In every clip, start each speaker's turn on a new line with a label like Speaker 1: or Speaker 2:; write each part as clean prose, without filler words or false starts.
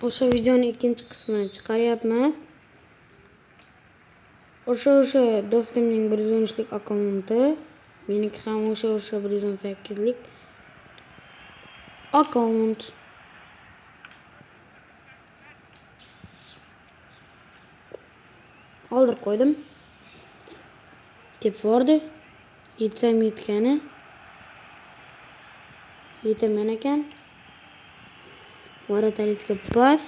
Speaker 1: o'sha videoning ikkinchi qismini chiqaryapmiz. O'sha do'stimning 113lik akkaunti, meniki ham o'sha 118lik akkaunt. Oldirib qo'ydim. Deb bordi. Yetsam yetgani. Yetaman ekan. Varatalitga bas.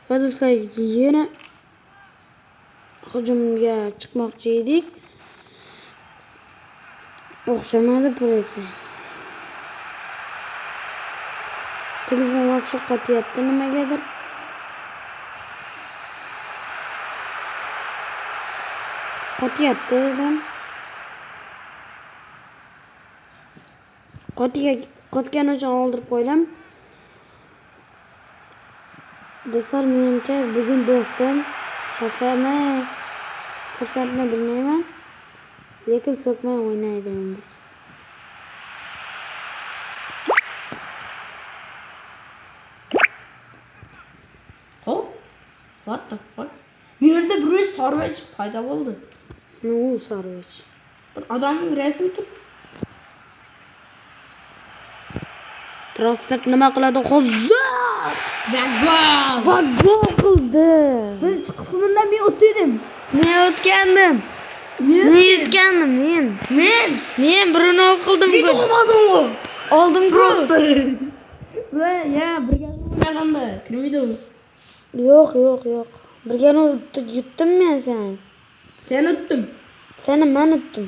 Speaker 1: Hozircha yana hujumga chiqmoqchi edik. O'xshamadi burasi. Telefon vaqti qatyapti nimagadir. Qatyapti dedim. Qotgani uchun oldirib qo'ydim. Do'stlar, menimcha bugun do'stim xafami, xursandmi bilmayman, lekin so'kmay o'ynaydi endi.
Speaker 2: Hop. What the fuck? Bu yerda bir sarvech paydo bo'ldi.
Speaker 1: Ne u sarvech?
Speaker 2: Bir odamning rasmi turibdi.
Speaker 1: Trossak nima qiladi hozir? Vaggon qildi.
Speaker 2: Birinchi qismidan men o'tdim.
Speaker 1: Men o'tgandim. Men birini qildim.
Speaker 2: Video olmadim.
Speaker 1: Oldim
Speaker 2: Просто. Va ya birga o'ynaganda. Kim video?
Speaker 1: Yo'q. Birgani yutdim men seni.
Speaker 2: Sen o'tdim.
Speaker 1: Seni men yutdim.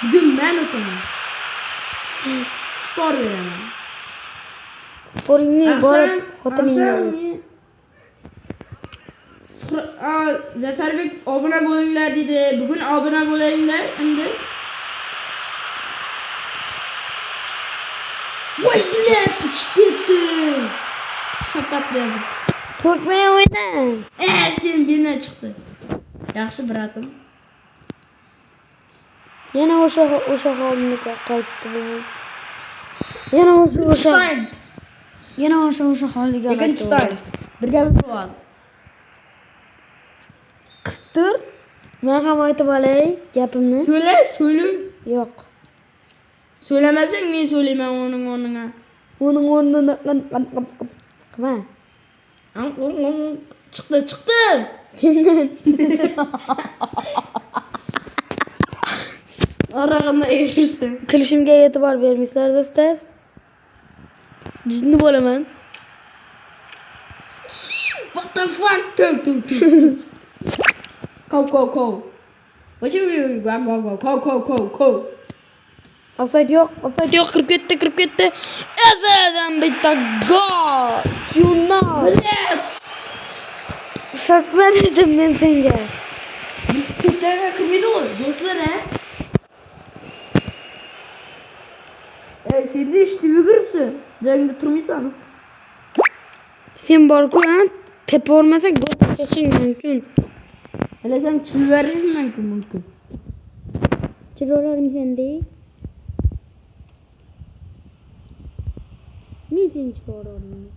Speaker 2: Bugun men o'taman. Spor beraman.
Speaker 1: Sporingni borib xotiningga.
Speaker 2: Zafarbek obuna bo'linglar dedi. Bugun obuna bo'linglar endi. Voy bilet chiqdi. Shapatlayapman.
Speaker 1: So'kmay o'yna.
Speaker 2: Sen bina chiqdi. Yaxshi bratim.
Speaker 1: Yana o'sha holniga qaytdi bu. Yana o'sha holiga qaytdi.
Speaker 2: Ikkinchi birga bo'ladi.
Speaker 1: Qistir. Men ham aytib olay gapimni.
Speaker 2: So'la.
Speaker 1: Yo'q.
Speaker 2: So'lamasang men so'layman uning o'rniga.
Speaker 1: Uning o'rnini qilma.
Speaker 2: Chiqdi. Orag'ini egilsin.
Speaker 1: Kulishimga e'tibor bermisizlar do'stlar. Jizni bo'laman.
Speaker 2: What the fuck? Go. What you go.
Speaker 1: Offside yo'q. Kirib ketdi. Azadan bitta gol. Yuna. Sakma dedim men senga.
Speaker 2: Sutaga kirmaydi o'y, do'stlar ha? Sen de işte yuguribsan. Joyingda turmaysan.
Speaker 1: Sen bor-ku, tepa olmasak gol tashing mumkin.
Speaker 2: Hele sen chilvarish mumkin.
Speaker 1: Chirolarım sende. Men seni chirolarım.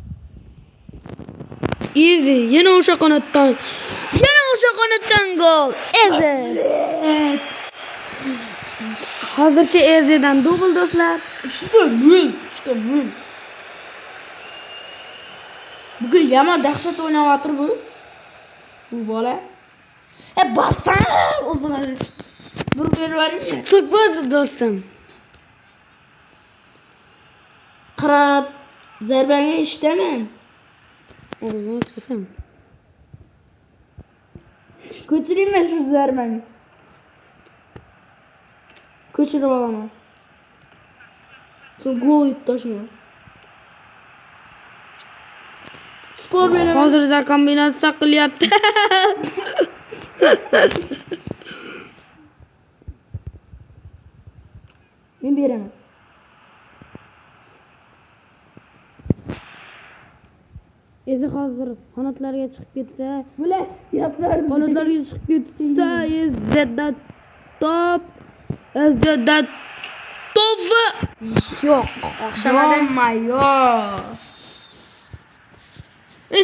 Speaker 1: Easy, yana o'sha qanotdan gol. Evet. Hozircha Ezedan dubl do'stlar.
Speaker 2: 3-0. Bugun yomon dahshat o'ynayapti bu. Bu bola. Bassana o'zini. Bir bervaring.
Speaker 1: So'kmadi do'stim.
Speaker 2: Qirat zarbanga ishdaman.
Speaker 1: O'zim qilsam.
Speaker 2: Ko'chirayman shu zarbani. Ko'chirib olaman. Shu gol yutdashman. Skor beraman.
Speaker 1: Hozirda kombinatsiya qilyapti.
Speaker 2: Men beraman.
Speaker 1: Ezi hozir qanotlarga chiqib ketsa,
Speaker 2: Bulat, yap verdim.
Speaker 1: qanotlarga chiqib ketsa, Ezda top. Yo'q, o'xshamadi.
Speaker 2: Yo'q.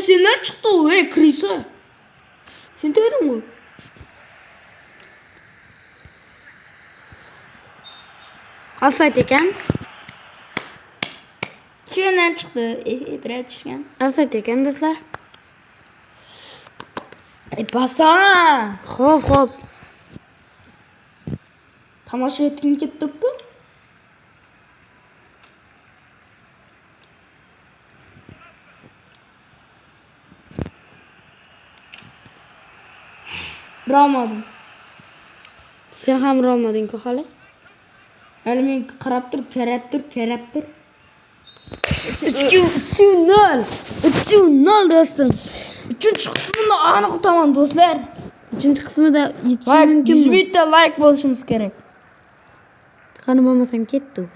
Speaker 2: Senlar chiqdi u, Krisa. Sen tegdingmi?
Speaker 1: Offside ekan.
Speaker 2: Chigandan chiqdi. Birat chigan.
Speaker 1: Offside ekan do'stlar.
Speaker 2: Basana.
Speaker 1: Xo'p.
Speaker 2: Tomosha etging ketdi-ku? Ramadım.
Speaker 1: Sen ham urolmading-ku hali.
Speaker 2: Hali men qarab tur, tarab tur.
Speaker 1: 3-0 do'stim.
Speaker 2: 3-qismini aniq utaman do'stlar.
Speaker 1: 3-qismida yetishi
Speaker 2: Like,
Speaker 1: mumkinmi?
Speaker 2: 100 bitta like bo'lishimiz kerak.
Speaker 1: Qani bo'lmasam ketdi.